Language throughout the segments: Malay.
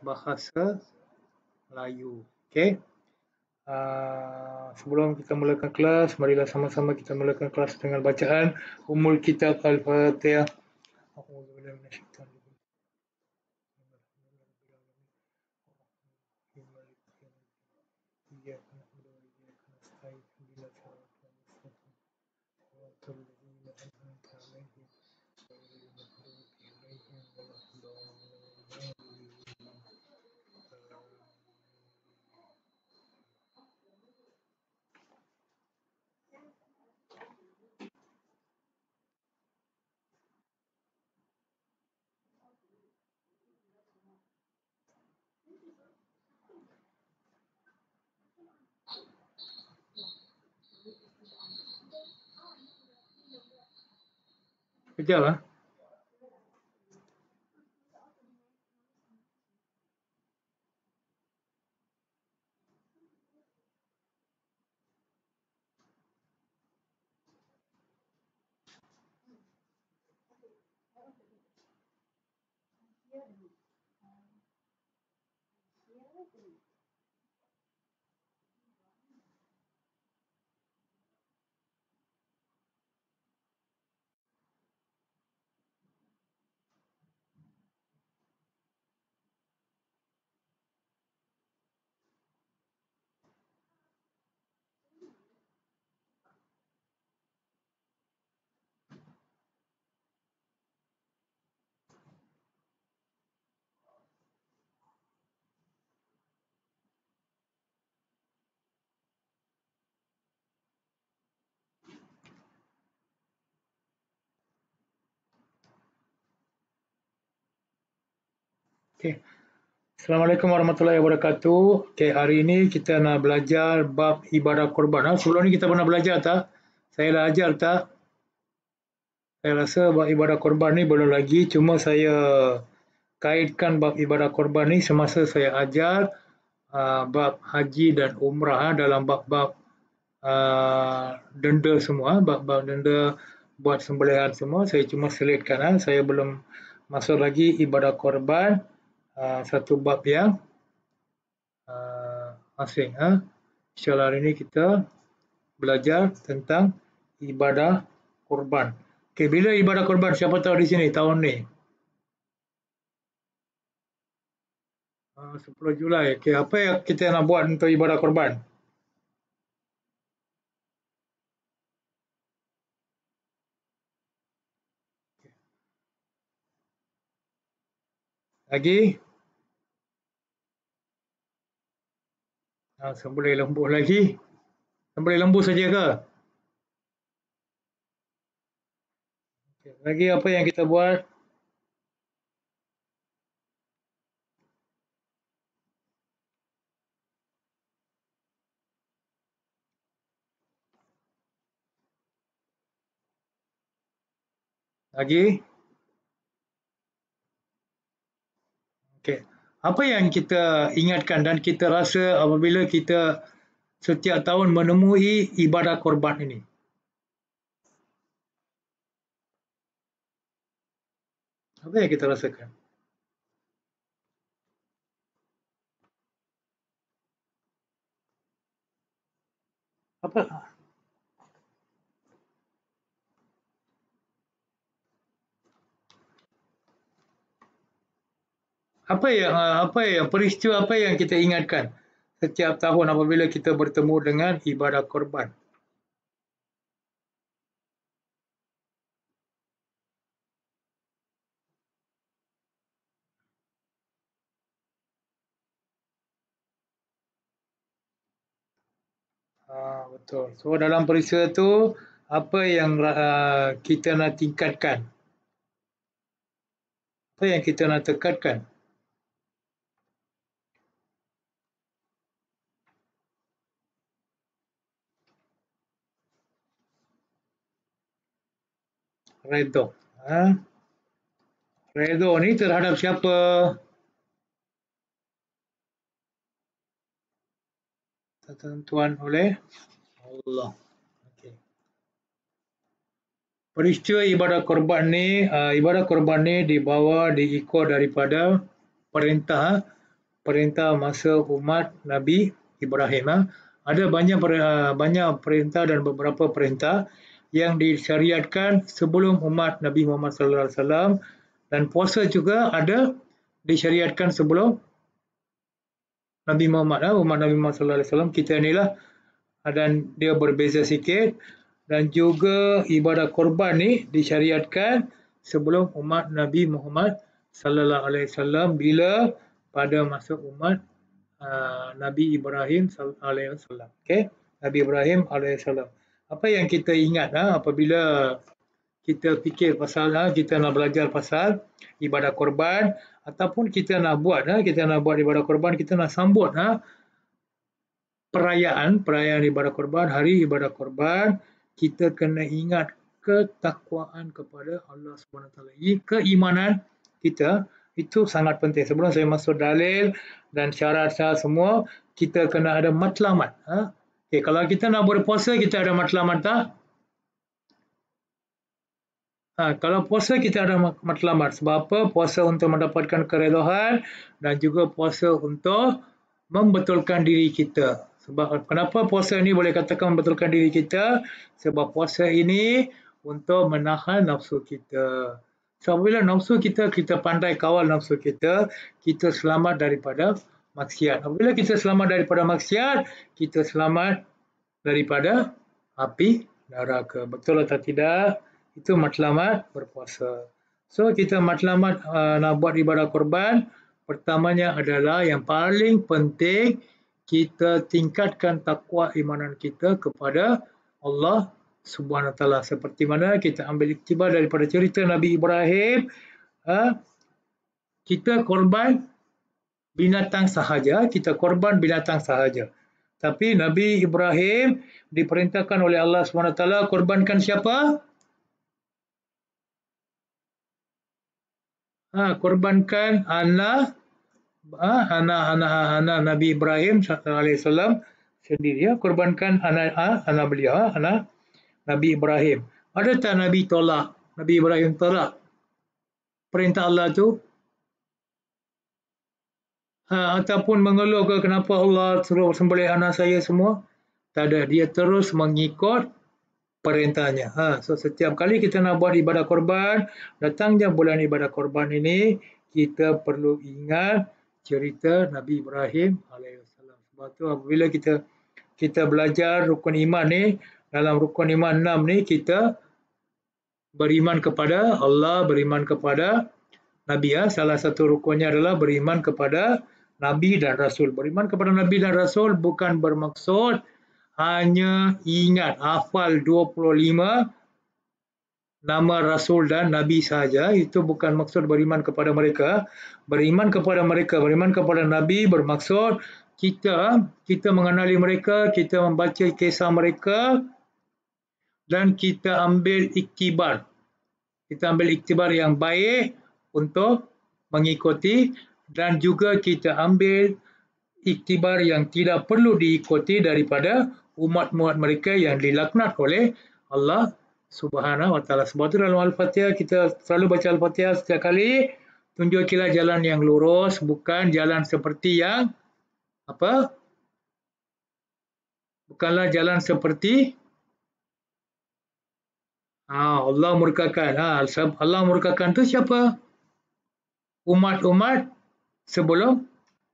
bahasa Melayu. Okey. Sebelum kita mulakan kelas, marilah sama-sama kita mulakan kelas dengan bacaan Ummul Kitab Al-Fatihah. Kejap lah. Okay. Assalamualaikum warahmatullahi wabarakatuh. Okay, hari ini kita nak belajar bab ibadah korban. Sebelum ni kita pernah belajar tak? Saya dah ajar tak? Saya rasa bab ibadah korban ni belum lagi. Cuma saya kaitkan bab ibadah korban ni semasa saya ajar bab haji dan umrah dalam bab-bab denda semua, bab-bab denda buat sembelihan semua. Saya cuma selitkan. Saya belum masuk lagi ibadah korban. Satu bab yang asing. InsyaAllah hari ini kita belajar tentang ibadah korban. Okay, bila ibadah korban? Siapa tahu di sini tahun ni? 10 Julai. Okay, apa yang kita nak buat untuk ibadah korban? Lagi? Sembelih lembu lagi? Sembelih lembu saja ke? Okay. Lagi apa yang kita buat? Lagi? Okay. Apa yang kita ingatkan dan kita rasa apabila kita setiap tahun menemui ibadah korban ini? Apa yang kita rasakan? Apa yang peristiwa apa yang kita ingatkan setiap tahun apabila kita bertemu dengan ibadah korban? Betul. So dalam peristiwa itu apa yang kita nak tingkatkan? Apa yang kita nak tekankan? Redha. Redha ni terhadap siapa? Ketentuan oleh Allah. Okay. Peristiwa ibadah korban ni dibawa diikut daripada perintah perintah masa umat Nabi Ibrahim. Ada banyak perintah dan beberapa perintah yang disyariatkan sebelum umat Nabi Muhammad sallallahu alaihi wasallam, dan puasa juga ada disyariatkan sebelum Nabi Muhammad, umat Nabi Muhammad sallallahu alaihi wasallam kita inilah, dan dia berbeza sikit. Dan juga ibadah korban ni disyariatkan sebelum umat Nabi Muhammad sallallahu alaihi wasallam, bila pada masa umat Nabi Ibrahim sallallahu alaihi wasallam. Okey, Nabi Ibrahim alaihi salam. Apa yang kita ingat apabila kita fikir pasal kita nak belajar pasal ibadah korban, ataupun kita nak buat ibadah korban, kita nak sambut perayaan ibadah korban, hari ibadah korban, kita kena ingat ketakwaan kepada Allah SWT. Keimanan kita itu sangat penting. Sebelum saya masuk dalil dan syarat-syarat semua, kita kena ada matlamat. Okay, kalau kita nak berpuasa, kita ada matlamat tak? Kalau puasa kita ada matlamat. Sebab apa? Puasa untuk mendapatkan keredaan dan juga puasa untuk membetulkan diri kita. Sebab kenapa puasa ini boleh katakan membetulkan diri kita? Sebab puasa ini untuk menahan nafsu kita. So, apabila nafsu kita pandai kawal nafsu kita selamat daripada maksiat. Apabila kita selamat daripada maksiat, kita selamat daripada api neraka. Betul atau tidak? Itu matlamat berpuasa. So, kita matlamat nak buat ibadah korban, pertamanya adalah yang paling penting, kita tingkatkan takwa imanan kita kepada Allah Subhanahu Wa Taala. Seperti mana kita ambil iktibar daripada cerita Nabi Ibrahim, kita korban binatang sahaja, Tapi Nabi Ibrahim diperintahkan oleh Allah Subhanahu Wa Taala korbankan siapa? Korbankan anak Nabi Ibrahim alaihissalam sendiri, korbankan anak beliau, anak Nabi Ibrahim. Ada tak Nabi Ibrahim tolak perintah Allah tu? Ataupun mengeluh ke kenapa Allah suruh sembelih anak saya semua? Tak ada, dia terus mengikut perintahnya. So setiap kali kita nak buat ibadah korban, datangnya bulan ibadah korban ini, kita perlu ingat cerita Nabi Ibrahim alaihissalam. Sebab tu apabila kita belajar rukun iman ni, dalam rukun iman 6 ni, kita beriman kepada Allah, beriman kepada Nabi. Salah satu rukunnya adalah beriman kepada Nabi dan Rasul. Beriman kepada Nabi dan Rasul bukan bermaksud hanya ingat, hafal 25 nama Rasul dan Nabi sahaja. Itu bukan maksud beriman kepada mereka. Beriman kepada Nabi bermaksud kita mengenali mereka, kita membaca kisah mereka, dan kita ambil iktibar. Kita ambil iktibar yang baik untuk mengikuti, dan juga kita ambil iktibar yang tidak perlu diikuti daripada umat-umat mereka yang dilaknat oleh Allah Subhanahu Wa Taala. Sebab itu dalam Al-Fatihah kita selalu baca Al-Fatihah setiap kali, tunjukilah jalan yang lurus, bukan jalan seperti yang apa? Bukanlah jalan seperti Allah murkakan. Allah murkakan itu siapa? Umat-umat sebelum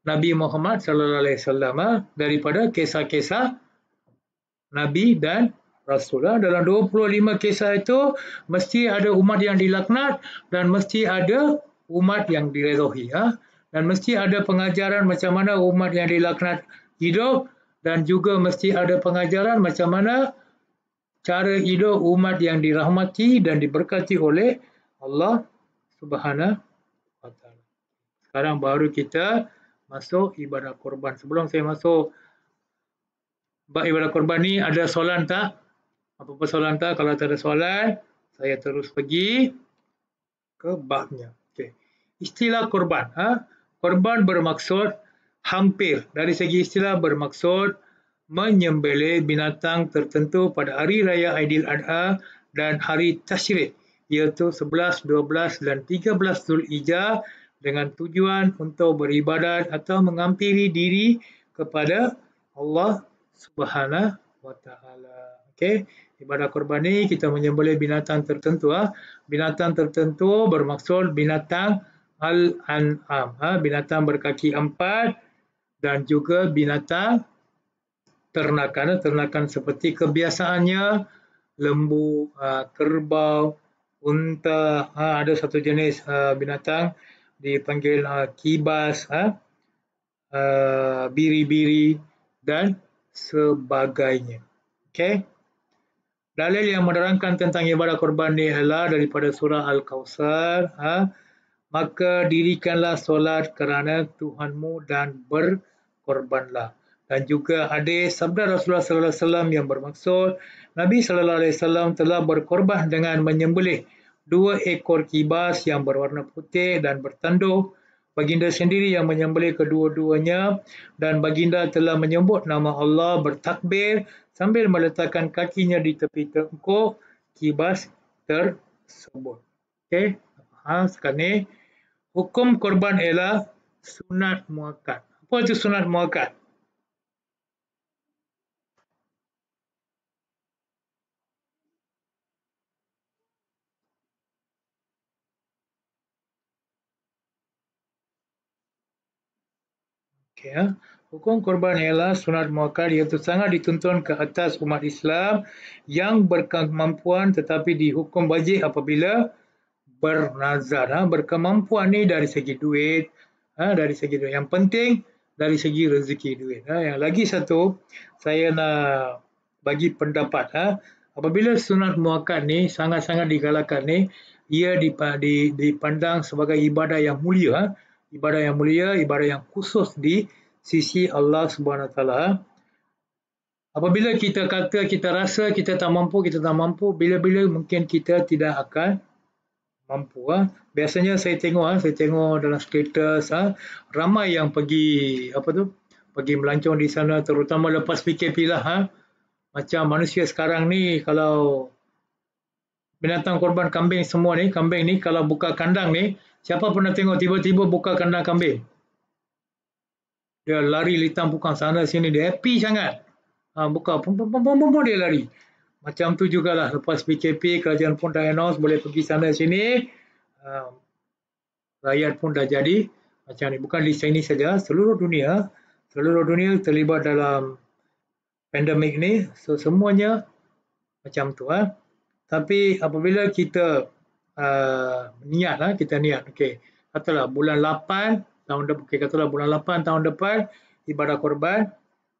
Nabi Muhammad sallallahu alaihi wasallam, daripada kisah-kisah Nabi dan Rasul. Dalam 25 kisah itu mesti ada umat yang dilaknat dan mesti ada umat yang diredai. Dan mesti ada pengajaran macam mana umat yang dilaknat hidup, dan juga mesti ada pengajaran macam mana cara hidup umat yang dirahmati dan diberkati oleh Allah Subhanahu Wa Taala. Sekarang baru kita masuk ibadah korban. Sebelum saya masuk bab ibadah korban ni, ada soalan tak? Apa-apa soalan tak? Kalau tak ada soalan, saya terus pergi ke babnya. Okay. Istilah korban. Korban bermaksud hampir, dari segi istilah bermaksud menyembelih binatang tertentu pada hari raya Aidil Adha dan hari Tasyrik, iaitu 11, 12 dan 13 Zulhijjah dengan tujuan untuk beribadat atau menghampiri diri kepada Allah Subhanahu wa taala. Okey, ibadah korban ni kita menyembelih binatang tertentu. Binatang tertentu bermaksud binatang al-an'am, binatang berkaki 4 dan juga binatang ternakan seperti kebiasaannya lembu, kerbau, unta, ada satu jenis binatang dipanggil kibas, biri-biri dan sebagainya. Okey. Dalil yang menerangkan tentang ibadah korban ni adalah daripada surah Al-Kautsar, maka dirikanlah solat kerana Tuhanmu dan berkorbanlah. Dan juga hadis sabda Rasulullah sallallahu alaihi wasallam yang bermaksud Nabi sallallahu alaihi wasallam telah berkorban dengan menyembelih 2 ekor kibas yang berwarna putih dan bertanduk. Baginda sendiri yang menyembelih kedua-duanya dan baginda telah menyebut nama Allah bertakbir sambil meletakkan kakinya di tepi tengkuk kibas tersebut. Okey, sekarang ni hukum korban ialah sunat muakkad. Apa itu sunat muakkad? Okay, hukum korban ialah sunat muakkad iaitu sangat dituntun ke atas umat Islam yang berkemampuan tetapi dihukum wajib apabila bernazar. Berkemampuan ni dari segi duit, dari segi duit. Yang penting dari segi rezeki duit. Yang lagi satu, saya nak bagi pendapat. Apabila sunat muakkad ni sangat-sangat digalakkan ni, ia dipandang sebagai ibadah yang mulia. Ibadah yang mulia, ibadah yang khusus di sisi Allah Subhanahu Wa Taala. Apabila kita kata, kita rasa kita tak mampu, bila-bila mungkin kita tidak akan mampu. Biasanya saya tengok dalam status ramai yang pergi pergi melancong di sana, terutama lepas PKP lah. Macam manusia sekarang ni, kalau binatang korban kambing semua ni, kambing ni kalau buka kandang ni, siapa pernah tengok tiba-tiba buka kandang kambing? Dia lari litang pukang sana sini, dia happy sangat. Buka, pum dia lari. Macam tu jugalah lepas PKP, kerajaan pun dah announce boleh pergi sana sini. Rakyat pun dah jadi macam ni. Bukan di sini saja, seluruh dunia terlibat dalam pandemik ni. So semuanya macam tu. Tapi apabila kita niat, okey. Katalah bulan 8 tahun depan, katalah bulan 8 tahun depan ibadah korban.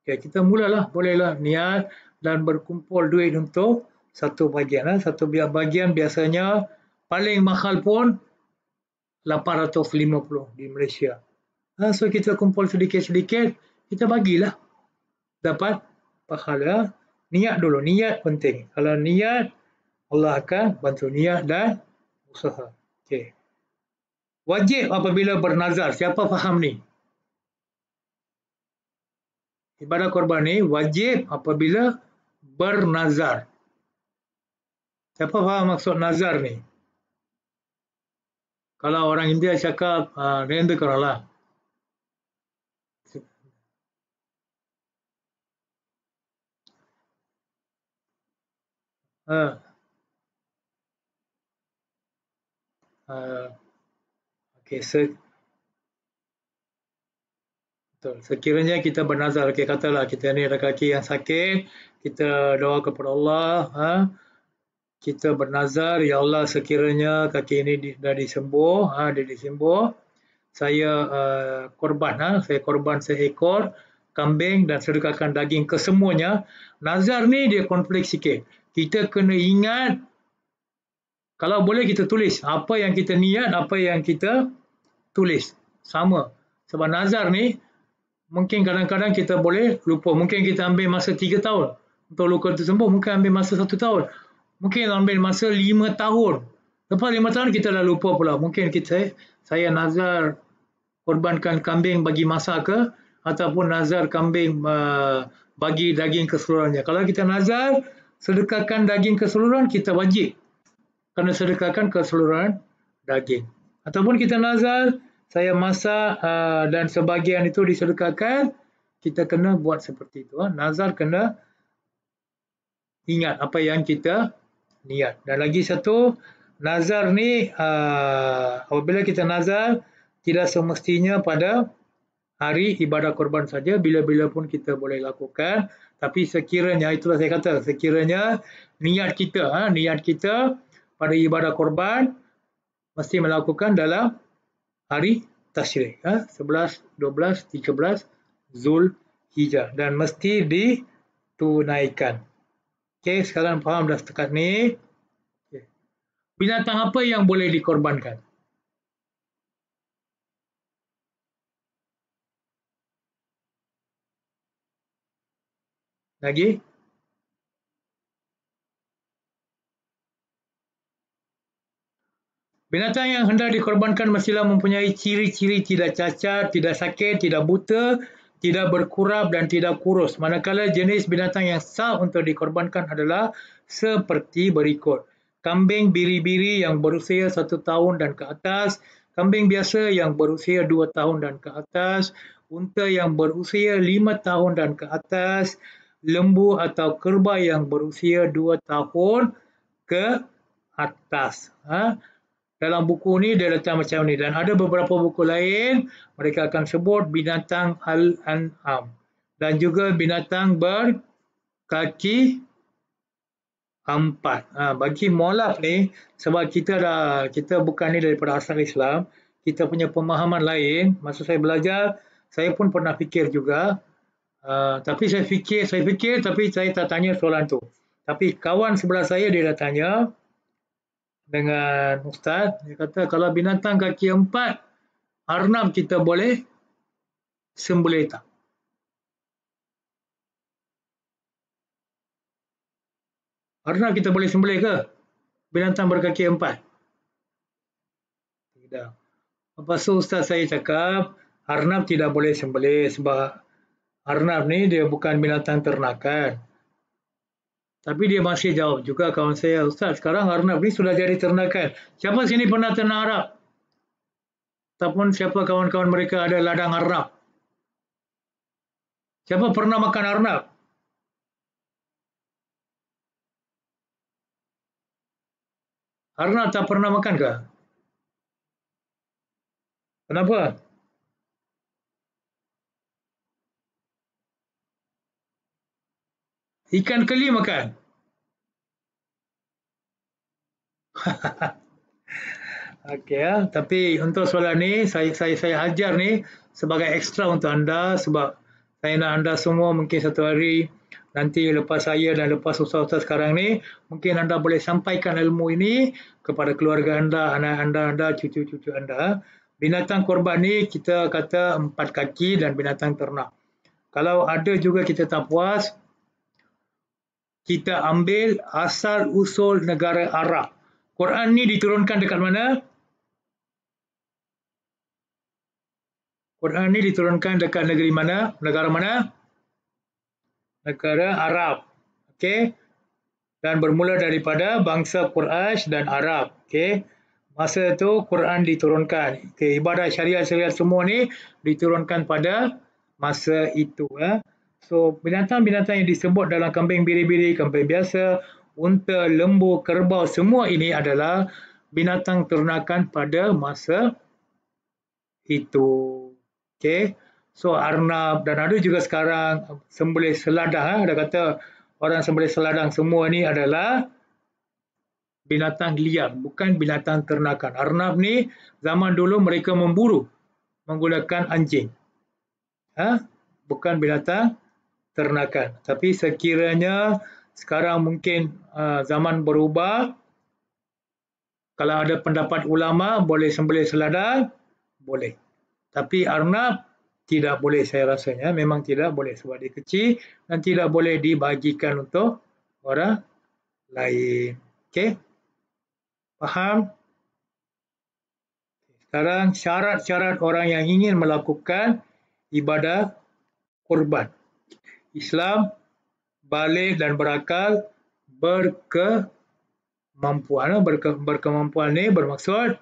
Okay, kita mulalah, bolehlah niat dan berkumpul duit untuk satu bahagian. Satu bahagian biasanya paling mahal pun 850 di Malaysia. So kita kumpul sedikit-sedikit, kita bagilah. Dapat pahala. Niat dulu, niat penting. Kalau niat, Allah akan bantu niat dan usaha. Okay. Wajib apabila bernazar. Siapa faham ni? Ibadah korban ni wajib apabila bernazar. Siapa faham maksud nazar ni? Kalau orang India cakap, renda kerana okay, sekiranya kita bernazar, katalah kita ni ada kaki yang sakit, kita doa kepada Allah, kita bernazar, ya Allah sekiranya kaki ini dah disembuh, saya korban, saya korban seekor kambing dan sedekahkan daging kesemuanya. Nazar ni dia konflik sikit. Kita kena ingat, kalau boleh kita tulis apa yang kita niat, apa yang kita tulis sama. Sebab nazar ni mungkin kadang-kadang kita boleh lupa. Mungkin kita ambil masa 3 tahun untuk luka itu sembuh. Mungkin ambil masa 1 tahun. Mungkin ambil masa 5 tahun. Lepas 5 tahun kita dah lupa pula. Mungkin saya nazar korbankan kambing bagi masak ke, ataupun nazar kambing bagi daging keseluruhannya. Kalau kita nazar sedekahkan daging keseluruhan, kita wajib kena sedekahkan keseluruhan daging. Ataupun kita nazar saya masak dan sebahagian itu disedekahkan, kita kena buat seperti itu. Nazar kena ingat apa yang kita niat. Dan lagi satu, nazar ni apabila kita nazar, tidak semestinya pada hari ibadah korban saja, bila-bila pun kita boleh lakukan. Tapi sekiranya, itulah saya kata, sekiranya niat kita pada ibadah korban mesti melakukan dalam hari Tasyrik, 11, 12, 13 Zulhijjah, dan mesti ditunaikan. Okey, sekarang faham dah setakat ni. Okay. Binatang apa yang boleh dikorbankan? Lagi? Binatang yang hendak dikorbankan mestilah mempunyai ciri-ciri tidak cacat, tidak sakit, tidak buta, tidak berkurap dan tidak kurus. Manakala jenis binatang yang sah untuk dikorbankan adalah seperti berikut. Kambing biri-biri yang berusia 1 tahun dan ke atas, kambing biasa yang berusia 2 tahun dan ke atas, unta yang berusia 5 tahun dan ke atas, lembu atau kerbau yang berusia 2 tahun ke atas. Dalam buku ni dia letak macam ni, dan ada beberapa buku lain mereka akan sebut binatang al-an'am dan juga binatang berkaki 4. Bagi mualaf ni, sebab kita bukan ni daripada asal Islam, kita punya pemahaman lain. Masa saya belajar, saya pun pernah fikir juga, tapi saya fikir tapi saya tak tanya soalan tu. Tapi kawan sebelah saya dia dah tanya dengan Ustaz, dia kata kalau binatang kaki 4, arnab kita boleh sembelih tak? Arnab kita boleh sembelih ke? Binatang berkaki 4? Tidak. Lepas tu Ustaz saya cakap, arnab tidak boleh sembelih sebab arnab ni dia bukan binatang ternakan. Tapi dia masih jawab juga kawan saya, Ustaz, sekarang arnab ni sudah jadi ternakan. Siapa sini pernah ternak arnab? Ataupun siapa kawan-kawan mereka ada ladang arnab? Siapa pernah makan arnab? Arnab tak pernah makan ke? Kenapa? Ikan keli makan. Okey, tapi untuk soalan ni saya ajar ni sebagai ekstra untuk anda, sebab saya nak anda semua mungkin satu hari nanti lepas saya dan lepas ustaz-ustaz sekarang ni, mungkin anda boleh sampaikan ilmu ini kepada keluarga anda, anak anda, cucu-cucu anda. Binatang korban ni kita kata 4 kaki dan binatang ternak. Kalau ada juga kita tak puas, kita ambil asal usul negara Arab. Quran ni diturunkan dekat mana? Quran ni diturunkan dekat negeri mana? Negara mana? Negara Arab. Okey. Dan bermula daripada bangsa Quraisy dan Arab. Okey. Masa tu Quran diturunkan. Okey, ibadah syariat-syariat semua ni diturunkan pada masa itu. So, binatang-binatang yang disebut dalam kambing biri-biri, kambing biasa, unta, lembu, kerbau, semua ini adalah binatang ternakan pada masa itu. Okey. So arnab, dan ada juga sekarang sembelih seladang. Ada kata orang sembelih seladang, semua ni adalah binatang liar, bukan binatang ternakan. Arnab ni zaman dulu mereka memburu menggunakan anjing. Bukan binatang ternakan. Tapi sekiranya sekarang mungkin zaman berubah, kalau ada pendapat ulama boleh sembelih seladang, boleh. Tapi arnab tidak boleh, saya rasanya memang tidak boleh sebab dia kecil dan tidak boleh dibagikan untuk orang lain. Okey? Faham? Sekarang syarat-syarat orang yang ingin melakukan ibadah korban. Islam, balik dan berakal, berkemampuan. Berkemampuan ni bermaksud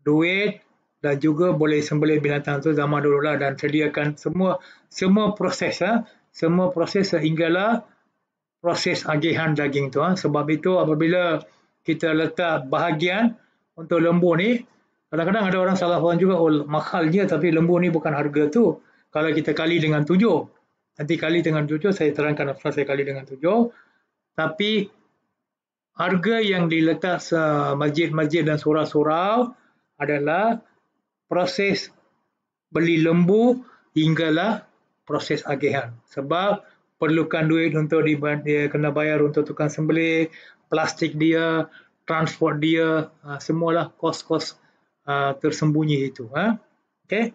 duit dan juga boleh sembelih binatang tu zaman dulu lah, dan sediakan semua proses semua proses sehinggalah proses agihan daging tu. Sebab itu apabila kita letak bahagian untuk lembu ni, kadang-kadang ada orang salah faham juga, oh mahal je, tapi lembu ni bukan harga tu. Kalau kita kali dengan 7, nanti kali dengan 7, saya terangkan apa saya kali dengan 7. Tapi harga yang diletak masjid-masjid dan surau-surau adalah proses beli lembu hinggalah proses agihan. Sebab perlukan duit untuk dia kena bayar untuk tukang sembelih, plastik dia, transport dia, semualah kos-kos tersembunyi itu. Okay.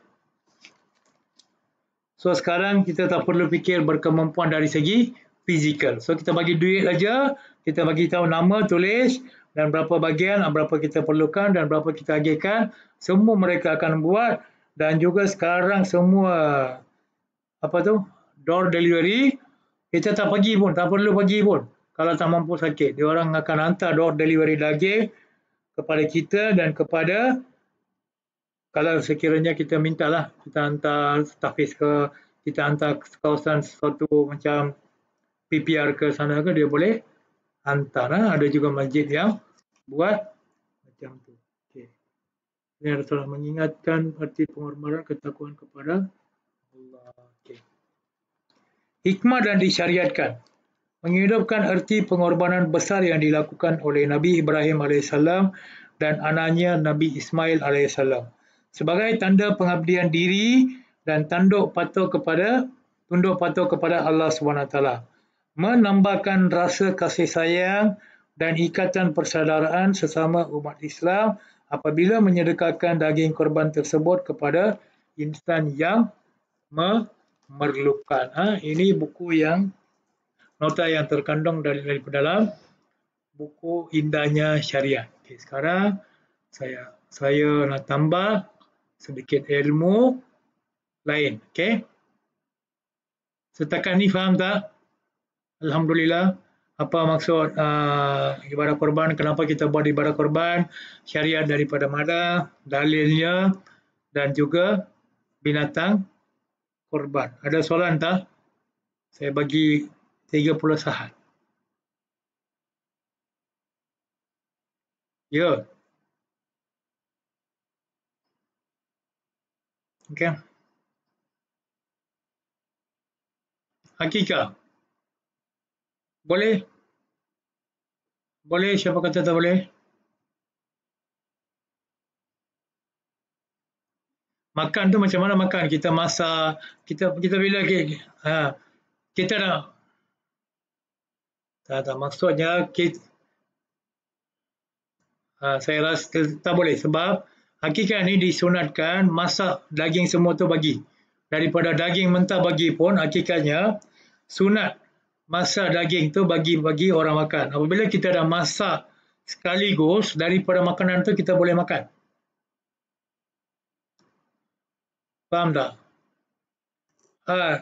So sekarang kita tak perlu fikir berkemampuan dari segi fizikal. So kita bagi duit aja, kita bagi tahu nama, tulis dan berapa bahagian, berapa kita perlukan dan berapa kita agihkan. Semua mereka akan buat, dan juga sekarang semua door delivery, kita tak pergi pun, tak perlu pergi pun. Kalau tak mampu sakit, dia orang akan hantar door delivery daging kepada kita, dan kepada, kalau sekiranya kita mintalah, kita hantar stafis ke, kita hantar ke kawasan sesuatu macam PPR ke sana ke, dia boleh hantar. Ada juga masjid yang buat macam tu. Okay. Ini telah mengingatkan arti pengorbanan ketakwaan kepada Allah. Okay. Hikmah dan disyariatkan. Menghidupkan arti pengorbanan besar yang dilakukan oleh Nabi Ibrahim AS dan anaknya Nabi Ismail AS. Sebagai tanda pengabdian diri dan tunduk patuh kepada Allah SWT, menambahkan rasa kasih sayang dan ikatan persaudaraan sesama umat Islam apabila menyedekahkan daging korban tersebut kepada insan yang memerlukan. Ini buku yang nota yang terkandung dari dalam buku Indahnya Syariat. Okay, sekarang saya nak tambah sedikit ilmu lain. Okay. Setakat ni faham tak? Alhamdulillah. Apa maksud ibadah korban, kenapa kita buat ibadah korban, syariat daripada mana, dalilnya, dan juga binatang korban. Ada soalan tak? Saya bagi 30 saat. Ya. Okay. Hakikah. Boleh? Boleh? Siapa kata tak boleh? Makan tu macam mana makan? Kita masak, kita bila kita dah tak maksudnya kita, saya rasa tak boleh, sebab hakikat ni disunatkan masak daging semua tu bagi. Daripada daging mentah bagi pun hakikatnya sunat masak daging tu bagi orang makan. Apabila kita dah masak sekaligus, daripada makanan tu kita boleh makan. Faham tak?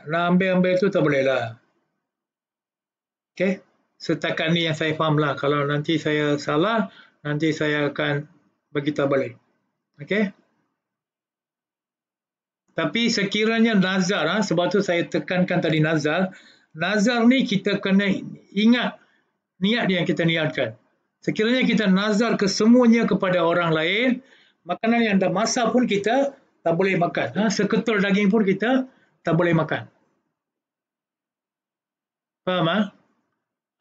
Nak ambil tu tak boleh lah. Okay. Setakat ni yang saya faham lah. Kalau nanti saya salah, nanti saya akan beritahu balik. Okay. Tapi sekiranya nazar, sebab tu saya tekankan tadi nazar. Nazar ni kita kena ingat niat yang kita niatkan. Sekiranya kita nazar kesemuanya kepada orang lain, makanan yang dah masak pun kita tak boleh makan. Seketul daging pun kita tak boleh makan. Faham?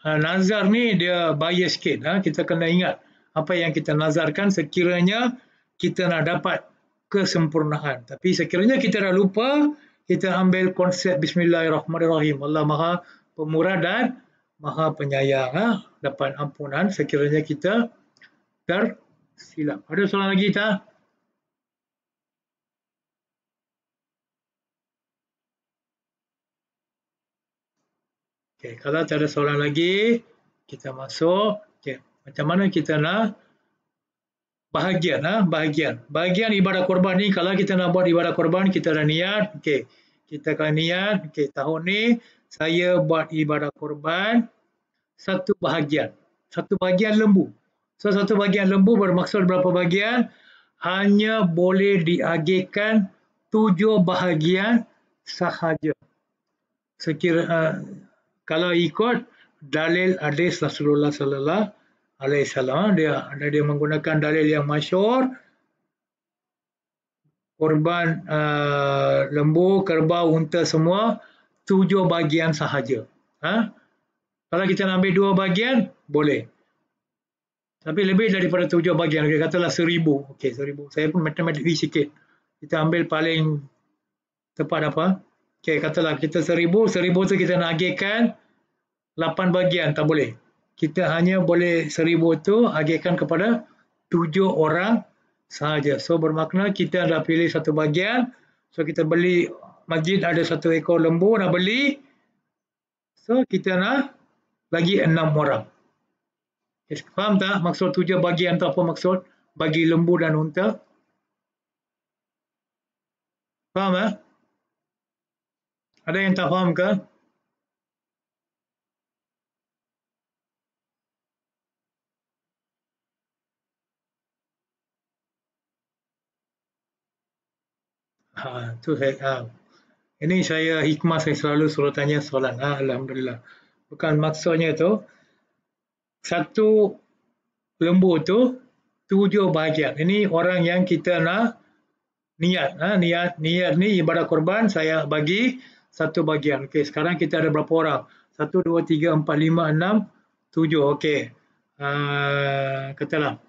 Nazar ni dia bahaya sikit. Kita kena ingat apa yang kita nazarkan sekiranya kita nak dapat kesempurnaan. Tapi sekiranya kita dah lupa, kita ambil konsep Bismillahirrahmanirrahim. Allah Maha Pemurah dan Maha Penyayang. Dapat ampunan sekiranya kita tersilap. Ada soalan lagi tak? Okay, kalau tak ada soalan lagi, kita masuk. Okay. Macam mana kita nak bahagian ibadah korban ni, kalau kita nak buat ibadah korban, kita dah niat. Okay. Kita akan niat, okay, tahun ni saya buat ibadah korban satu bahagian lembu. So satu bahagian lembu bermaksud berapa bahagian? hanya boleh diagihkan 7 bahagian sahaja. Kalau ikut dalil hadis Rasulullah sallallahu alaihi wasallam, dia menggunakan dalil yang masyhur, korban lembu, kerbau, unta semua 7 bahagian sahaja. Kalau kita nak ambil 2 bahagian, boleh. Tapi lebih daripada 7 bahagian, katalah 1000. Okey, 1000. Saya pun matematik sikit. Kita ambil paling tepat apa? Okey, katalah kita 1000 tu kita nak agihkan 8 bahagian, tak boleh. Kita hanya boleh 1000 tu agihkan kepada 7 orang sahaja. So bermakna kita dah pilih satu bahagian. So kita beli, masjid ada 1 ekor lembu nak beli. So kita nak bagi 6 orang. Faham tak maksud 7 bahagian tu apa maksud? Bagi lembu dan unta. Faham? Ada yang tak faham ke? Ini hikmah saya selalu suruh tanya soalan. Alhamdulillah. Bukan maksudnya tu, satu lembu tu 7 bahagian. Ini orang yang kita nak niat. Niat ni ibadah korban, saya bagi 1 bahagian. Okey, sekarang kita ada berapa orang? 1, 2, 3, 4, 5, 6, 7. Okey. Katalah.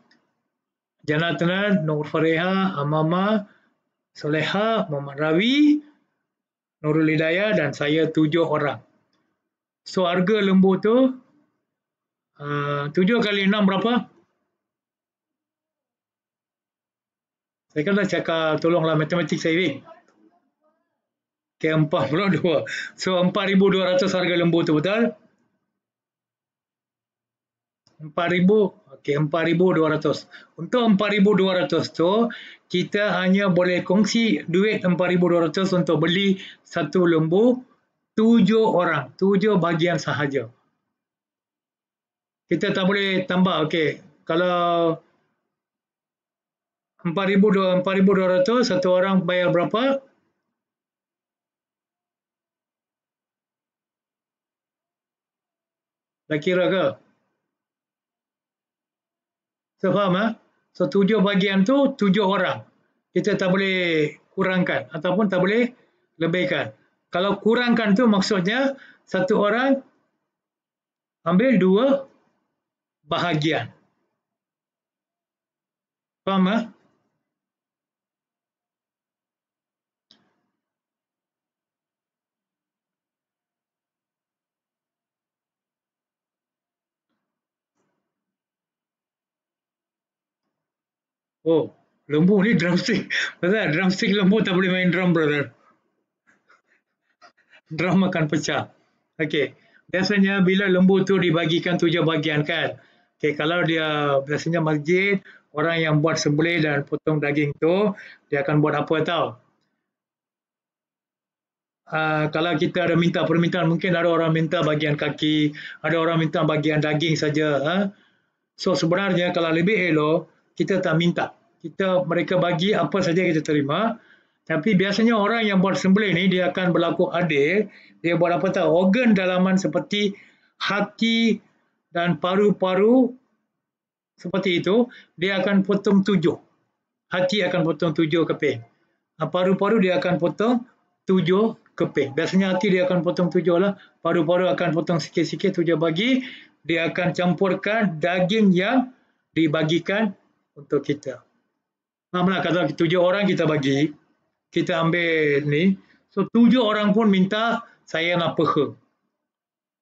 Janatnan, Nur Fareha, Amama, Soleha, Muhammad Rawi, Nurul Hidayah dan saya 7 orang. So harga lembu tu 7 kali 6 berapa? Saya kan dah cakap, tolonglah matematik saya ni. Okay, 42. So 4,200 harga lembu tu, betul? 4,000. Okey, 4,200. Untuk 4,200 tu, kita hanya boleh kongsi duit 4,200 untuk beli satu lembu 7 orang, 7 bahagian sahaja. Kita tak boleh tambah. Okey, kalau 4,200, satu orang bayar berapa? Dah kira ke? So, faham? So 7 bahagian tu 7 orang. Kita tak boleh kurangkan ataupun tak boleh lebihkan. Kalau kurangkan tu maksudnya satu orang ambil 2 bahagian. Faham? Oh, lembu ni drumstick. Betul, drumstick lembu tak boleh main drum, brother. Drum akan pecah. Okey. Biasanya bila lembu tu dibagikan 7 bahagian kan. Okey, kalau dia biasanya masjid, orang yang buat sembelih dan potong daging tu, dia akan buat apa tahu? Kalau kita ada minta permintaan, mungkin ada orang minta bahagian kaki, ada orang minta bahagian daging saja. So sebenarnya kalau lebih elok, kita tak minta. Mereka bagi apa saja kita terima. Tapi biasanya orang yang buat sembelih ni dia akan berlaku adil. Dia buat apa tahu? Organ dalaman seperti hati dan paru-paru seperti itu, dia akan potong 7. Hati akan potong 7 keping. Paru-paru dia akan potong 7 keping. Biasanya hati dia akan potong 7 lah. Paru-paru akan potong sikit-sikit 7 bagi. Dia akan campurkan daging yang dibagikan untuk kita. Maksudnya kalau 7 orang kita bagi, kita ambil ni, so 7 orang pun minta saya nak peha.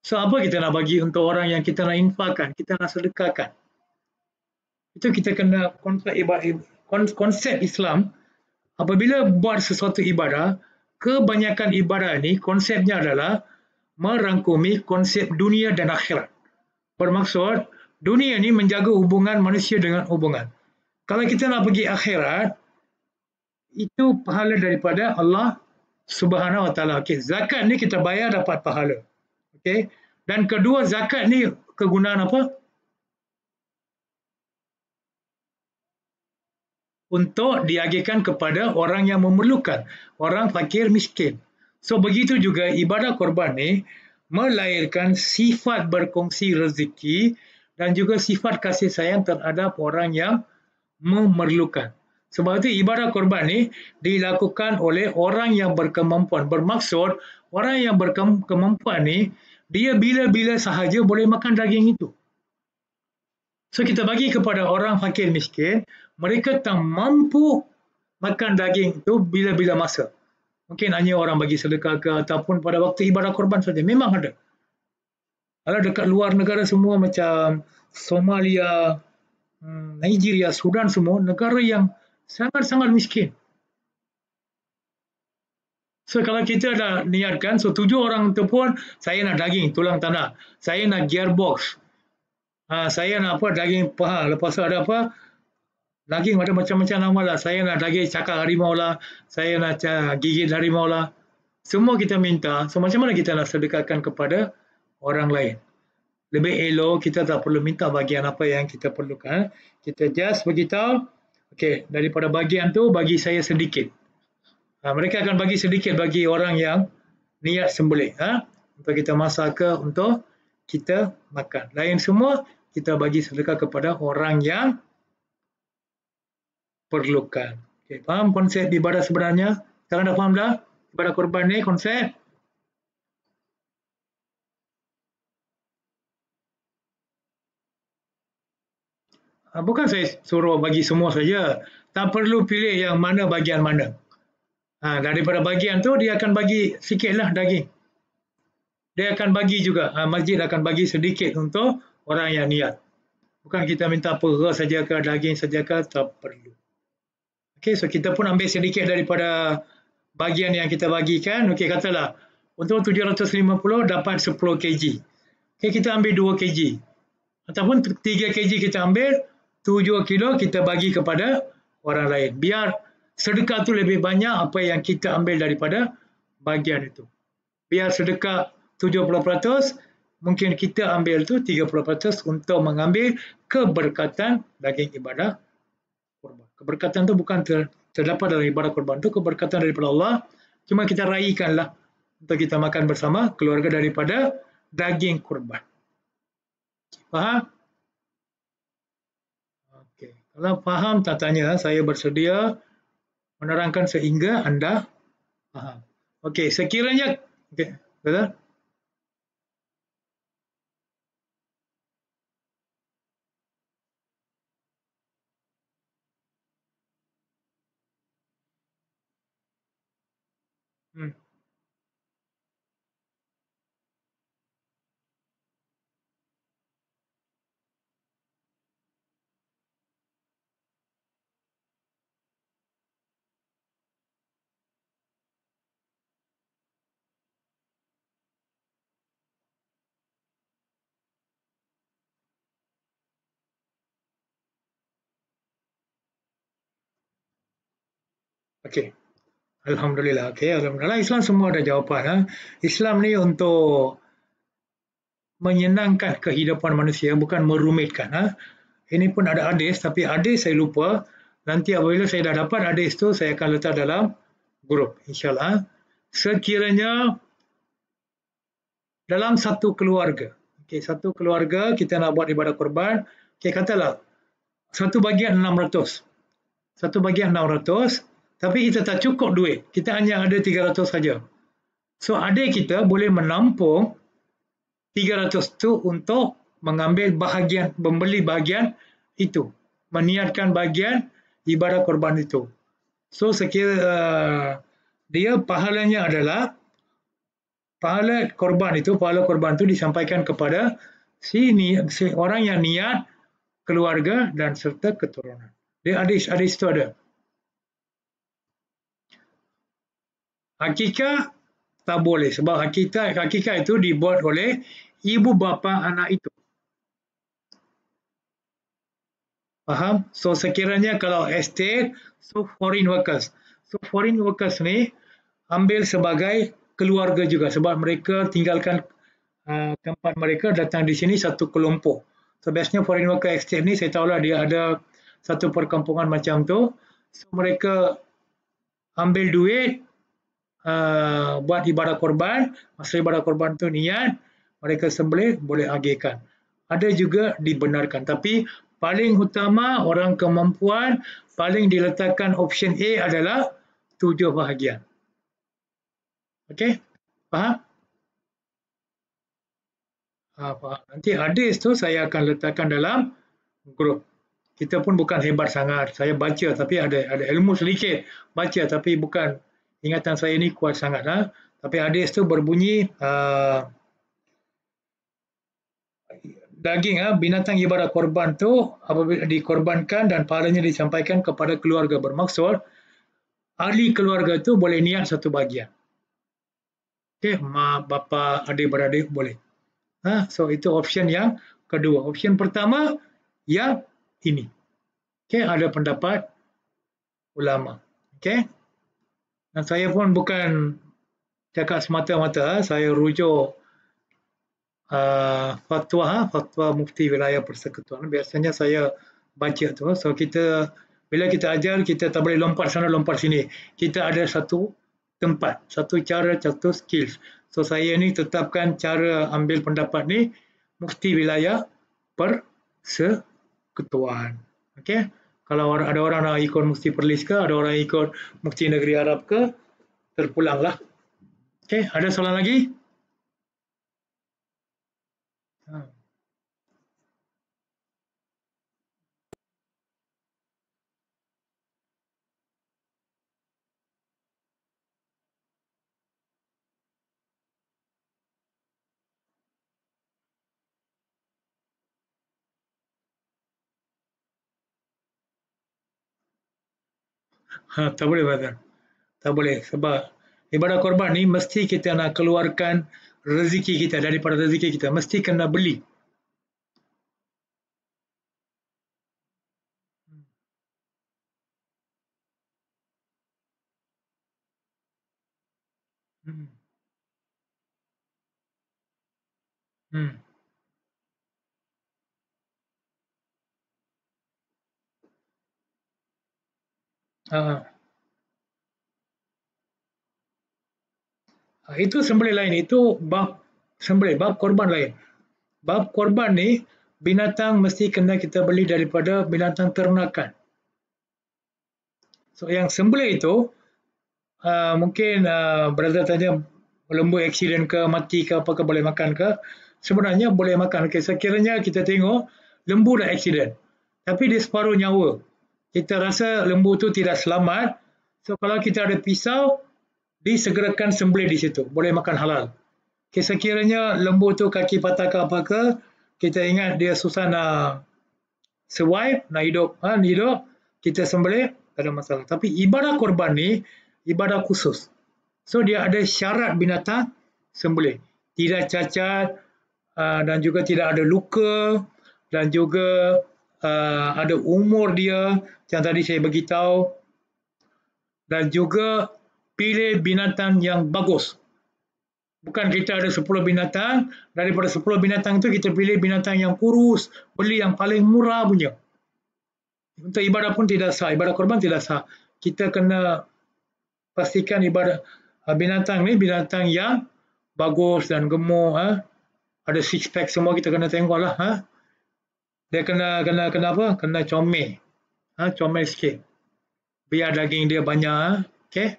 So apa kita nak bagi untuk orang yang kita nak infakkan, kita nak sedekahkan. Itu kita kena konsep Islam. Apabila buat sesuatu ibadah, kebanyakan ibadah ni konsepnya adalah merangkumi konsep dunia dan akhirat. Bermaksud, dunia ni menjaga hubungan manusia dengan hubungan. Kalau kita nak pergi akhirat, itu pahala daripada Allah Subhanahu Wa Taala. Okey, zakat ni kita bayar dapat pahala. Okey. Dan kedua, zakat ni kegunaan apa? untuk diagihkan kepada orang yang memerlukan, orang fakir miskin. So begitu juga ibadah korban ni melahirkan sifat berkongsi rezeki dan juga sifat kasih sayang terhadap orang yang memerlukan. Sebab itu ibadah korban ni dilakukan oleh orang yang berkemampuan. Bermaksud orang yang berkemampuan ni dia bila-bila sahaja boleh makan daging itu. So kita bagi kepada orang fakir miskin, mereka tak mampu makan daging itu bila-bila masa. Mungkin hanya orang bagi sedekah ke ataupun pada waktu ibadah korban saja. Memang ada. Kalau dekat luar negara semua macam Somalia, Nigeria, Sudan semua, negara yang sangat-sangat miskin. So kalau kita dah niatkan, so 7 orang itu pun, saya nak daging, tulang tanah. Saya nak gearbox. Saya nak apa, daging paha. Lepas tu ada apa, daging ada macam-macam nama lah. Saya nak daging cakar harimau lah. Saya nak gigit harimau lah. Semua kita minta. So macam mana kita nak sedekahkan kepada orang lain? Lebih elok kita tak perlu minta bahagian apa yang kita perlukan. Kita just beritahu, okey, daripada bahagian tu bagi saya sedikit. Mereka akan bagi sedikit bagi orang yang niat sembelih. Untuk kita masak ke, untuk kita makan. Lain semua, kita bagi sedekah kepada orang yang perlukan. Okay, faham konsep ibadah sebenarnya? Sekarang dah faham dah? Ibadah korban ni konsep? Bukan saya suruh bagi semua saja. Tak perlu pilih yang mana bahagian mana. Daripada bahagian tu dia akan bagi sikitlah daging. Dia akan bagi juga, masjid akan bagi sedikit untuk orang yang niat. Bukan kita minta perah saja ke, daging saja ke, tak perlu. Okey, so kita pun ambil sedikit daripada bahagian yang kita bagikan. Okey, katalah untuk 750 dapat 10 kg. Okey, kita ambil 2 kg. Ataupun 3 kg kita ambil, 7 kilo kita bagi kepada orang lain. Biar sedekah tu lebih banyak apa yang kita ambil daripada bahagian itu. Biar sedekah 70%, mungkin kita ambil tu 30% untuk mengambil keberkatan daging ibadah korban. Keberkatan tu bukan terdapat dalam ibadah korban tu, keberkatan daripada Allah. Cuma kita raikanlah untuk kita makan bersama keluarga daripada daging korban. Faham? Okey. Kalau faham tak tanya, saya bersedia menerangkan sehingga anda faham. Okey, sekiranya betul? Okey. Alhamdulillah. Okey, alhamdulillah Islam semua ada jawapan. Islam ni untuk menyenangkan kehidupan manusia, bukan merumitkan. Ini pun ada hadis, tapi hadis saya lupa. Nanti apabila saya dah dapat hadis tu, saya akan letak dalam grup, insyaAllah. Sekiranya dalam satu keluarga, satu keluarga kita nak buat ibadah korban, katalah satu bahagian 600. Satu bahagian 600, tapi kita tak cukup duit. Kita hanya ada 300 saja. So adik kita boleh menampung 300 tu untuk mengambil bahagian, membeli bahagian itu. Meniatkan bahagian ibadah korban itu. So sekira dia pahalanya adalah pahala korban itu disampaikan kepada si orang yang niat, keluarga dan serta keturunan. Dia hadis itu ada. Akikah tak boleh sebab akikah itu dibuat oleh ibu bapa anak itu. Faham? So sekiranya kalau estate, so foreign workers. So foreign workers ni ambil sebagai keluarga juga sebab mereka tinggalkan tempat mereka datang di sini satu kelompok. So biasanya foreign worker estate ni saya tahulah dia ada satu perkampungan macam tu. So, mereka ambil duit buat ibadah korban, masa ibadah korban tu niat, mereka sembelih boleh agihkan. Ada juga dibenarkan, tapi paling utama orang kemampuan paling diletakkan option A adalah 7 bahagian. Okey, faham? Faham. Nanti hadis tu saya akan letakkan dalam grup. Kita pun bukan hebat sangat. Saya baca tapi ada ilmu sedikit. Baca tapi bukan, ingatan saya ni kuat sangat. Tapi hadis tu berbunyi daging binatang ibadah korban tu apabila dikorbankan dan pahalanya disampaikan kepada keluarga, bermaksud ahli keluarga tu boleh niat satu bahagian. Okey, mak, bapa, adik-beradik boleh. So itu option yang kedua. Option pertama yang ini. Okey, ada pendapat ulama. Okey. Dan saya pun bukan cakap semata-mata, saya rujuk fatwa Mufti Wilayah Persekutuan. Biasanya saya baca tu. So bila kita ajar, kita tak boleh lompat sana lompat sini. Kita ada satu tempat, satu cara, satu skills. So saya ni tetapkan cara ambil pendapat ni Mufti Wilayah Persekutuan. Okey. Kalau ada orang nak ikut Mufti Perlis ke, ada orang ikut Mufti Negeri Arab ke, terpulanglah. Okey, ada soalan lagi? Tak boleh, Brother. Tak boleh. Sebab ibadah korban ni mesti kita nak keluarkan rezeki kita, daripada rezeki kita. Mesti kena beli. Hmm. Hmm. Itu sembelih lain. Itu bab sembelih, bab korban lain. Bab korban ni, binatang mesti kena kita beli daripada binatang ternakan. So yang sembelih itu, mungkin brother tanya lembu aksiden ke, mati ke, apakah boleh makan ke? Sebenarnya boleh makan. Okay, sekiranya kita tengok lembu dah aksiden, tapi dia separuh nyawa. Kita rasa lembu tu tidak selamat. So kalau kita ada pisau, disegerakan sembelih di situ. Boleh makan halal. Okay, sekiranya lembu tu kaki patah ke apa ke, kita ingat dia susah nak survive, nak hidup, kita sembelih, tak ada masalah. Tapi ibadah korban ni, ibadah khusus. So dia ada syarat binatang sembelih. Tidak cacat dan juga tidak ada luka dan juga ada umur dia yang tadi saya beritahu, dan juga pilih binatang yang bagus. Bukan kita ada 10 binatang, daripada 10 binatang itu kita pilih binatang yang kurus, beli yang paling murah punya. Untuk ibadah pun tidak sah, ibadah korban tidak sah. Kita kena pastikan ibadah binatang ni binatang yang bagus dan gemuk, ada six pack semua, kita kena tengoklah. Dia kena apa? Kena comel. Comel sikit. Biar daging dia banyak. Okey?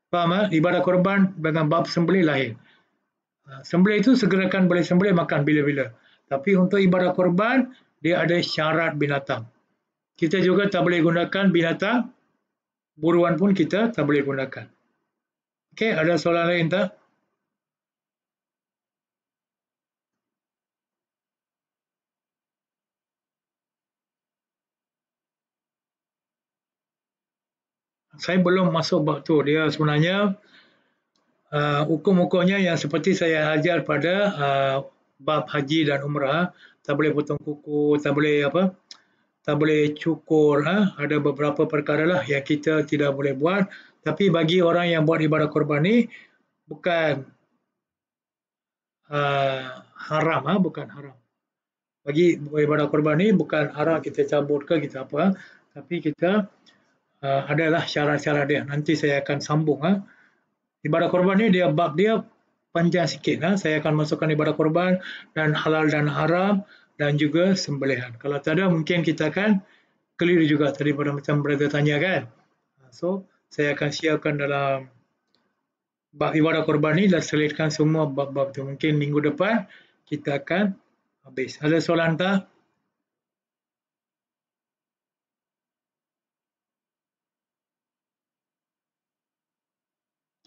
Faham? Ibadah korban dengan bab sembelih lain. Sembelih itu segerakan boleh sembelih, makan bila-bila. Tapi untuk ibadah korban, dia ada syarat binatang. Kita juga tak boleh gunakan binatang, buruan pun kita tak boleh gunakan. Okey, ada soalan lain tak? Saya belum masuk bab tu. Dia sebenarnya hukum-hukumnya yang seperti saya ajar pada bab haji dan umrah, tak boleh potong kuku, tak boleh apa, tak boleh cukur. Ada beberapa perkara lah yang kita tidak boleh buat. Tapi bagi orang yang buat ibadah korban ni, bukan haram, bukan haram. Bagi ibadah korban ni bukan haram kita cabut ke kita apa, tapi kita adalah syarat-syarat dia. Nanti saya akan sambung. Ibadah korban ni dia bab dia panjang sikit. Saya akan masukkan ibadah korban dan halal dan haram dan juga sembelihan. Kalau tak ada mungkin kita akan keliru juga tadi pada macam brother tanya kan. So saya akan siapkan dalam bab ibadah korban ni dan selitkan semua bab-bab tu. Mungkin minggu depan kita akan habis. Ada soalan tak?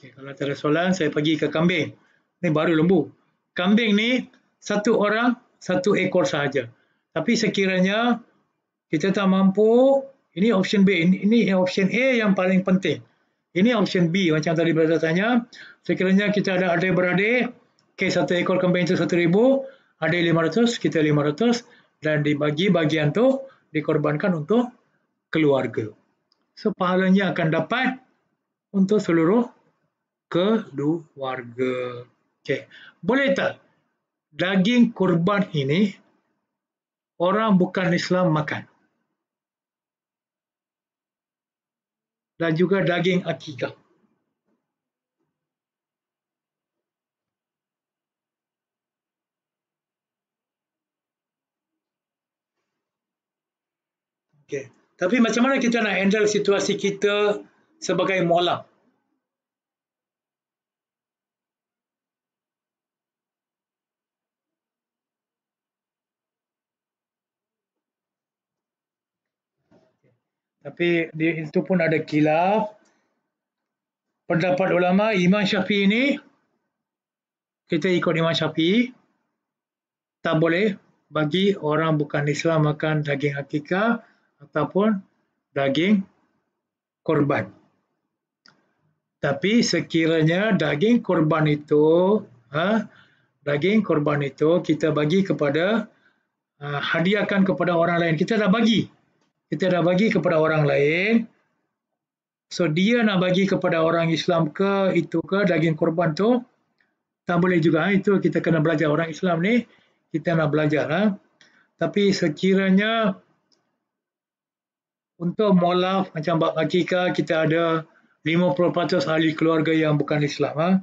Okay, kalau tak ada soalan, saya pergi ke kambing. Ni baru lembu. Kambing ni satu orang, satu ekor sahaja. Tapi sekiranya kita tak mampu, ini option B, ini option A yang paling penting. Ini option B, macam tadi brother tanya. Sekiranya kita ada adik-beradik, okay, satu ekor kambing itu 1,000, adik 500, kita 500, dan dibagi bagian tu dikorbankan untuk keluarga. So, pahalanya akan dapat untuk seluruh keluarga. Okay. Boleh tak daging kurban ini orang bukan Islam makan? Dan juga daging akikah. Okay. Tapi macam mana kita nak handle situasi kita sebagai mualaf? Tapi itu pun ada khilaf. Pendapat ulama Imam Syafi'i ini, kita ikut Imam Syafi'i, tak boleh bagi orang bukan Islam makan daging akikah ataupun daging korban. Tapi sekiranya daging korban itu, kita bagi kepada, hadiahkan kepada orang lain. Kita dah bagi kepada orang lain. So dia nak bagi kepada orang Islam ke daging korban tu tak boleh juga. Itu kita kena belajar, orang Islam ni kita nak belajar. Tapi sekiranya untuk mualaf macam bab akikah, kita ada 50% ahli keluarga yang bukan Islam.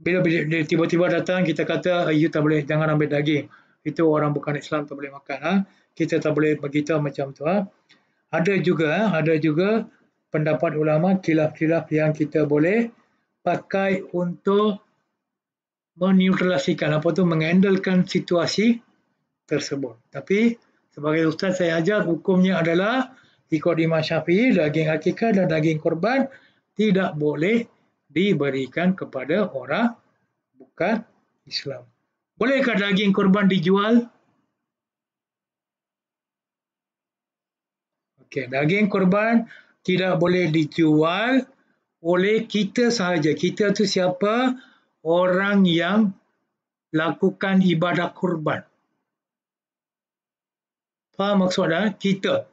Bila dia tiba-tiba datang, kita kata, you tak boleh, jangan ambil daging. Itu orang bukan Islam tak boleh makan. Kita tak boleh beritahu macam tu. Ada juga pendapat ulama khilaf-khilaf yang kita boleh pakai untuk meneutralasikan, menghandlekan situasi tersebut. Tapi sebagai ustaz saya ajar, hukumnya adalah ikut Imam Syafi'i, daging akikah dan daging korban tidak boleh diberikan kepada orang bukan Islam. Bolehkah daging korban dijual? Okey, daging korban tidak boleh dijual oleh kita sahaja. Kita tu siapa? Orang yang lakukan ibadah korban. Faham maksudnya? Kita.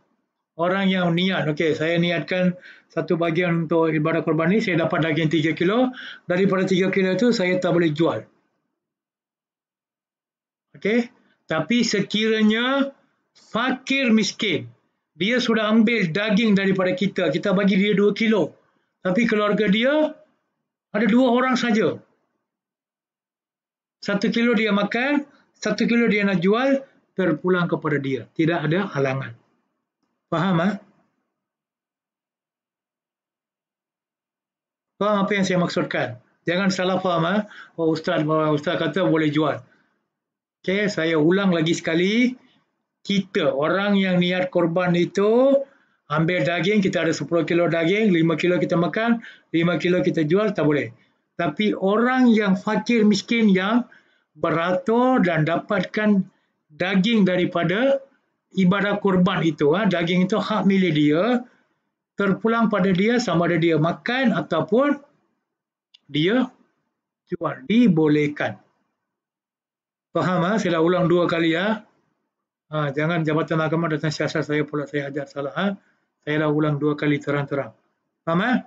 Orang yang niat. Okey, saya niatkan satu bahagian untuk ibadah korban ni, saya dapat daging 3 kilo. Daripada 3 kilo itu, saya tak boleh jual. Okey, tapi sekiranya fakir miskin, dia sudah ambil daging daripada kita, kita bagi dia 2 kilo. Tapi keluarga dia ada 2 orang saja. 1 kilo dia makan, 1 kilo dia nak jual, terpulang kepada dia. Tidak ada halangan. Faham? Faham apa yang saya maksudkan? Jangan salah faham. Oh, Ustaz kata boleh jual. Okey, saya ulang lagi sekali. Kita, orang yang niat korban itu, ambil daging, kita ada 10 kilo daging, 5 kilo kita makan, 5 kilo kita jual, tak boleh. Tapi orang yang fakir miskin yang beratur dan dapatkan daging daripada ibadah korban itu, daging itu hak milik dia, terpulang pada dia sama ada dia makan ataupun dia jual, dibolehkan. Faham? Saya dah ulang 2 kali. Jangan Jabatan Mahkamah datang siasat saya pula, saya ajar salah. Saya dah ulang 2 kali terang-terang. Faham?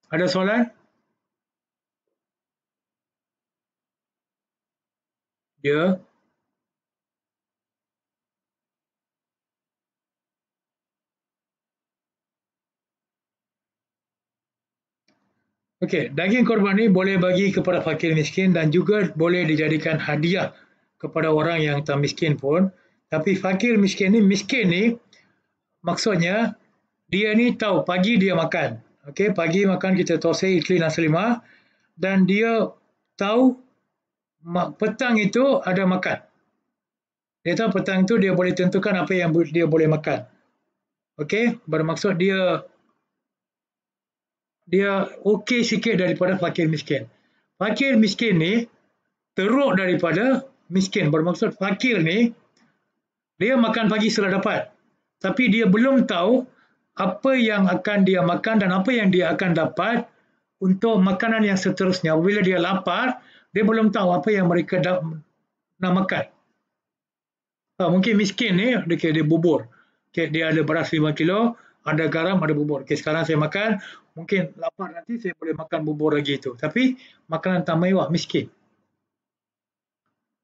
Ada soalan? Ya. Okey, daging korban ni boleh bagi kepada fakir miskin dan juga boleh dijadikan hadiah kepada orang yang tak miskin pun. Tapi fakir miskin ni maksudnya dia ni tahu pagi dia makan. Okey, pagi makan kita tosai idli nasi lemak dan dia tahu petang itu ada makan. Dia tahu petang itu dia boleh tentukan apa yang dia boleh makan. Okey, bermaksud dia okey sikit daripada fakir miskin. Fakir miskin ni teruk daripada miskin. Bermaksud fakir ni dia makan pagi sudah dapat. Tapi dia belum tahu apa yang akan dia makan dan apa yang dia akan dapat untuk makanan yang seterusnya. Apabila dia lapar, dia belum tahu apa yang mereka nak makan. Mungkin miskin ni dia bubur. Okay, dia ada beras 5 kilo, ada garam, ada bubur. Okay, sekarang saya makan, mungkin lapar nanti saya boleh makan bubur lagi itu. Tapi makanan tak mewah, miskin.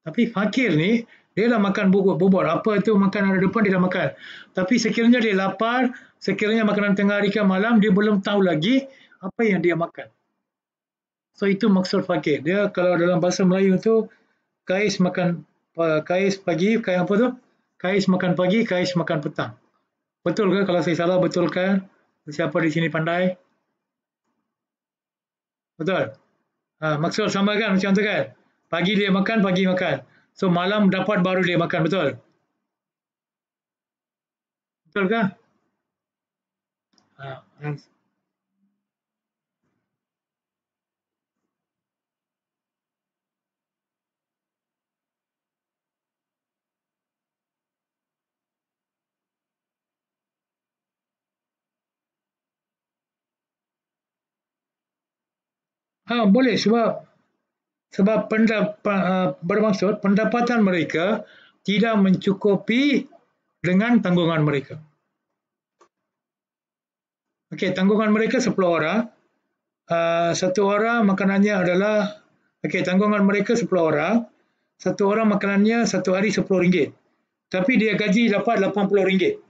Tapi fakir ni, dia dah makan bubur. Apa tu makan ada depan, dia dah makan. Tapi sekiranya dia lapar, sekiranya makanan tengah hari ke malam, dia belum tahu lagi apa yang dia makan. So, itu maksud fakir. Dia kalau dalam bahasa Melayu tu, kais pagi, kais apa tu? Kais makan pagi, kais makan petang. Betul ke? Kalau saya salah, betulkan. Siapa di sini pandai? Betul? Maksud sama kan macam tu kan? Pagi dia makan, pagi makan. So malam dapat baru dia makan, betul? Betul ke? Ha, boleh sebab bermaksud pendapatan mereka tidak mencukupi dengan tanggungan mereka. Okey, tanggungan mereka 10 orang. Satu orang makanannya adalah, tanggungan mereka 10 orang. Satu orang makanannya satu hari RM10. Tapi dia gaji dapat RM80.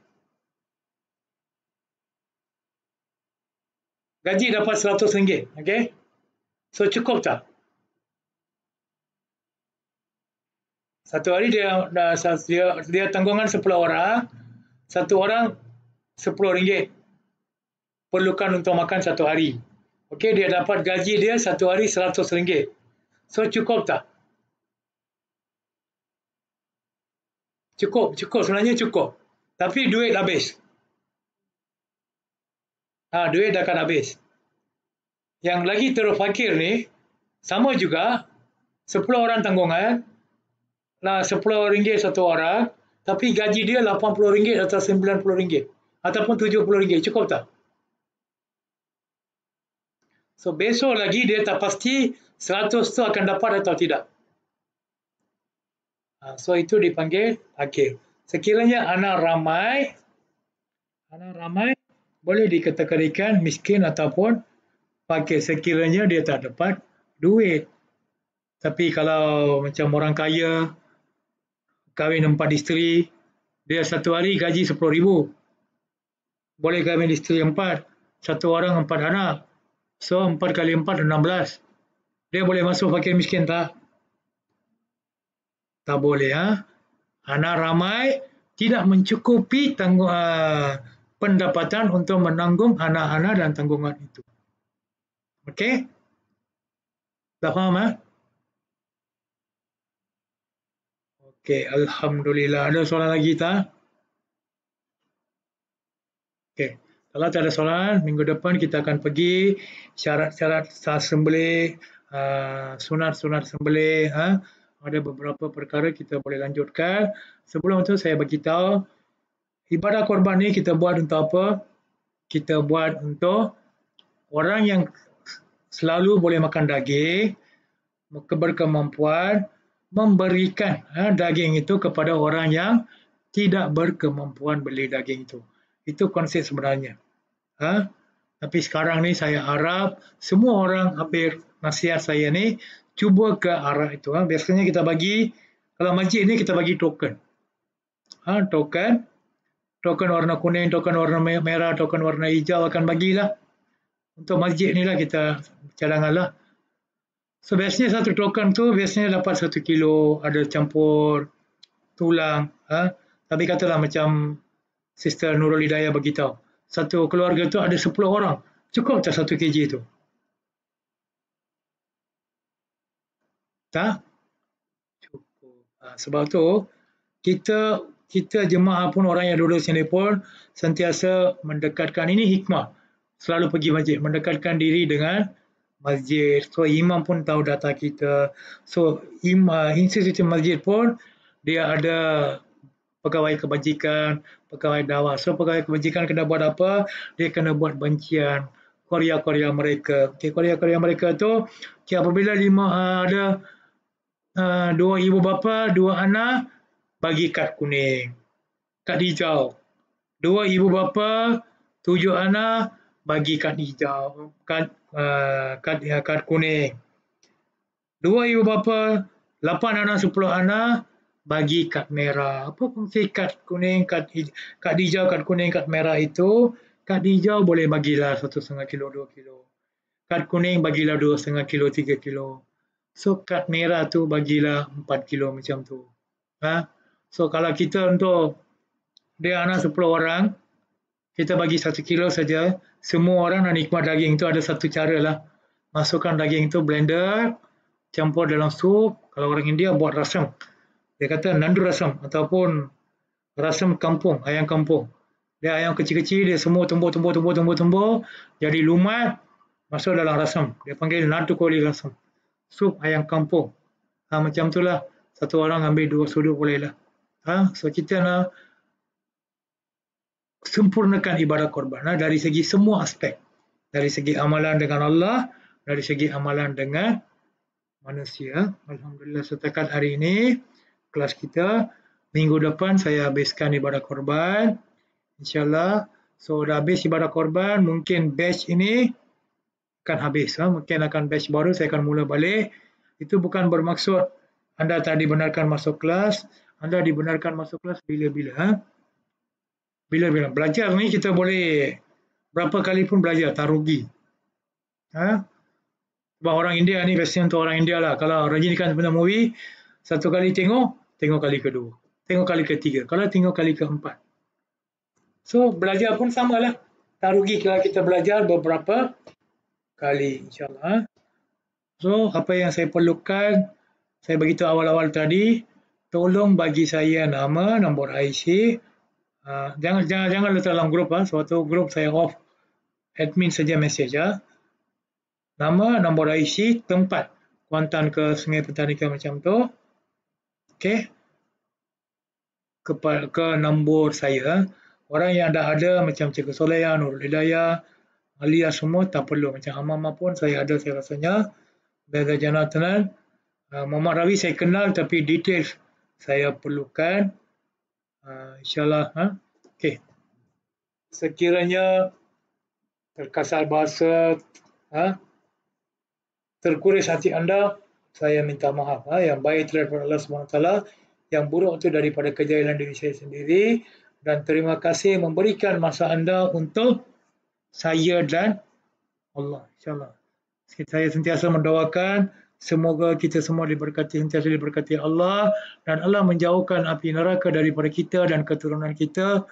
Gaji dapat RM100. Okey. So cukup tak? Satu hari dia tanggungan 10 orang. Satu orang RM10 perlukan untuk makan satu hari. Okey, dia dapat gaji dia satu hari RM100. So cukup tak? Cukup sebenarnya cukup. Tapi duit habis. Duit dah akan habis. Yang lagi teruk fakir ni sama juga 10 orang tanggungan lah RM10 satu orang, tapi gaji dia RM80 atau RM90 ataupun RM70. Cukup tak? So besok lagi dia tak pasti 100 tu akan dapat atau tidak. So itu dipanggil fakir. Sekiranya anak ramai boleh dikategorikan miskin ataupun fakir sekiranya dia tak dapat duit. Tapi kalau macam orang kaya kahwin 4 isteri, dia satu hari gaji RM10,000. Boleh kahwin isteri 4, satu orang 4 anak. So 4 kali 4 16. Dia boleh masuk fakir miskin tak? Tak boleh. Anak ramai tidak mencukupi pendapatan untuk menanggung anak-anak dan tanggungan itu. Okey? Dah faham? Okey, alhamdulillah. Ada soalan lagi tak? Okey. Kalau tak ada soalan, minggu depan kita akan pergi syarat-syarat sah sembelih, sunat-sunat sembelih. Ada beberapa perkara kita boleh lanjutkan. Sebelum itu saya bagi tahu, ibadah korban ni kita buat untuk apa? Kita buat untuk orang yang selalu boleh makan daging, berkemampuan memberikan daging itu kepada orang yang tidak berkemampuan beli daging itu. Itu konsep sebenarnya. Tapi sekarang ni saya harap semua orang ambil nasihat saya ni cuba ke arah itu. Biasanya kita bagi, kalau masjid ni kita bagi token. Token warna kuning, token warna merah, token warna hijau akan bagilah. Untuk masjid ni lah kita cadangan lah. So biasanya satu token tu biasanya dapat 1 kilo, ada campur tulang. Tapi katalah macam Sister Nurul Hidayah beritahu, satu keluarga tu ada 10 orang. Cukup tak 1 kg tu? Tak? Cukup. Sebab tu kita jemaah pun, orang yang duduk sini pun sentiasa mendekatkan, ini hikmah. Selalu pergi masjid, mendekatkan diri dengan masjid. So imam pun tahu data kita. So institusi masjid pun dia ada pegawai kebajikan, pegawai dakwah. So pegawai kebajikan kena buat apa? Dia kena buat bancian Korea mereka. Okay, Korea mereka tu apabila ada 2 ibu bapa, 2 anak, bagi kad kuning, kad hijau. 2 ibu bapa, 7 anak, bagi kad hijau, kad kuning. 2 ibu bapa, 8 anak, 10 anak, bagi kad merah. Apa fungsi kad kuning, kad hijau, kad kuning, kad merah itu? Kad hijau boleh bagilah 1,5 kilo, 2 kilo. Kad kuning bagilah 2,5 kilo, 3 kilo. So kad merah tu bagilah 4 kilo macam tu. So kalau kita untuk dia anak 10 orang, kita bagi 1 kilo saja, semua orang nak nikmat daging tu ada satu cara lah. Masukkan daging tu blender, campur dalam sup. Kalau orang India buat rasam, dia kata nandu rasam ataupun rasam kampung, ayam kampung. Dia ayam kecil-kecil, dia semua tumbuk, jadi lumat, masuk dalam rasam. Dia panggil nandu koli rasam. Sup ayam kampung. Macam itulah, satu orang ambil 2 sudu boleh lah. So kita nak sempurnakan ibadah korban dari segi semua aspek. Dari segi amalan dengan Allah, dari segi amalan dengan manusia. Alhamdulillah setakat hari ini kelas kita. Minggu depan saya habiskan ibadah korban. InsyaAllah. So dah habis ibadah korban, mungkin batch ini akan habis. Mungkin akan batch baru, saya akan mula balik. Itu bukan bermaksud anda tak dibenarkan masuk kelas. Anda dibenarkan masuk kelas bila-bila. Bila-bila. Belajar ni kita boleh berapa kali pun belajar, tak rugi. Sebab orang India ni, biasanya untuk orang India lah. Kalau rajinkan benda movie, satu kali tengok kali kedua. Tengok kali ketiga. Kalau tengok kali keempat. So belajar pun sama lah. Tak rugi kalau kita belajar beberapa kali, insyaAllah. So apa yang saya perlukan, saya beritahu awal-awal tadi, tolong bagi saya nama, nombor IC. Jangan letak dalam grup. Sebab tu grup saya off. Admin saja mesej. Nama, nombor IC, tempat. Kuantan ke Sungai Petanika macam tu. Okey. Ke nombor saya. Orang yang dah ada macam Cikgu Soleha, Nurul Hidayah, Alia semua tak perlu. Macam Amama pun saya ada, saya rasanya. Beza Janatanan. Muhammad Rawi saya kenal tapi details saya perlukan. InsyaAllah. Okey. Sekiranya terkasar bahasa, terkuris hati anda, saya minta maaf. Yang baik terhadap Allah SWT, yang buruk itu daripada kejahilan diri saya sendiri. Dan terima kasih memberikan masa anda untuk saya dan Allah. InsyaAllah. Saya sentiasa mendoakan semoga kita semua sentiasa diberkati Allah dan Allah menjauhkan api neraka daripada kita dan keturunan kita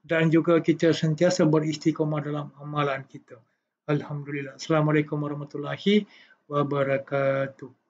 dan juga kita sentiasa beristiqomah dalam amalan kita. Alhamdulillah. Assalamualaikum warahmatullahi wabarakatuh.